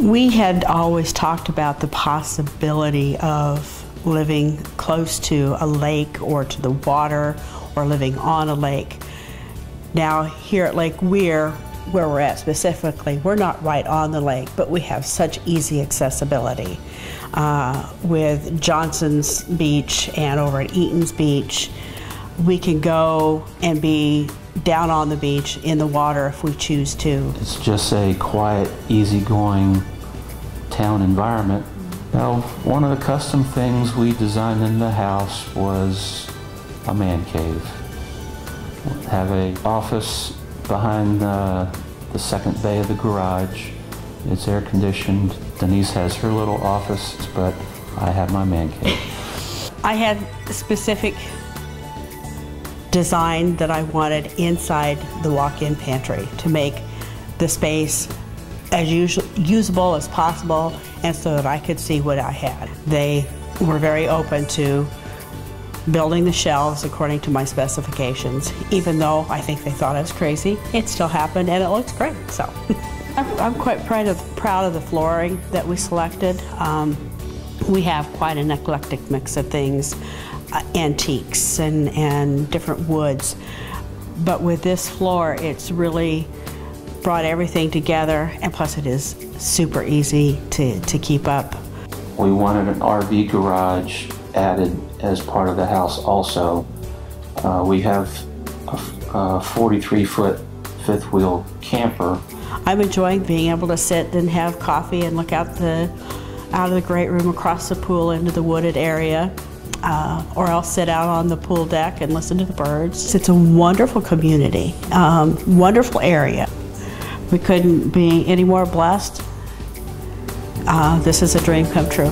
We had always talked about the possibility of living close to a lake or to the water or living on a lake. Now here at Lake Weir, where we're at specifically, we're not right on the lake, but we have such easy accessibility. With Johnson's Beach and over at Eaton's Beach, we can go and be down on the beach in the water if we choose to. It's just a quiet, easygoing town environment. Now, one of the custom things we designed in the house was a man cave. Have an office behind the second bay of the garage. It's air conditioned. Denise has her little office, but I have my man cave. I had a specific design that I wanted inside the walk-in pantry to make the space as usable as possible and so that I could see what I had. They were very open to building the shelves according to my specifications. Even though I think they thought I was crazy, it still happened and it looks great. So I'm quite proud of the flooring that we selected. We have quite an eclectic mix of things, antiques and different woods. But with this floor, it's really brought everything together, and plus it is super easy to keep up. We wanted an RV garage added as part of the house also. We have a 43-foot fifth wheel camper. I'm enjoying being able to sit and have coffee and look out of the great room across the pool into the wooded area. Or I'll sit out on the pool deck and listen to the birds. It's a wonderful community, wonderful area. We couldn't be any more blessed. This is a dream come true.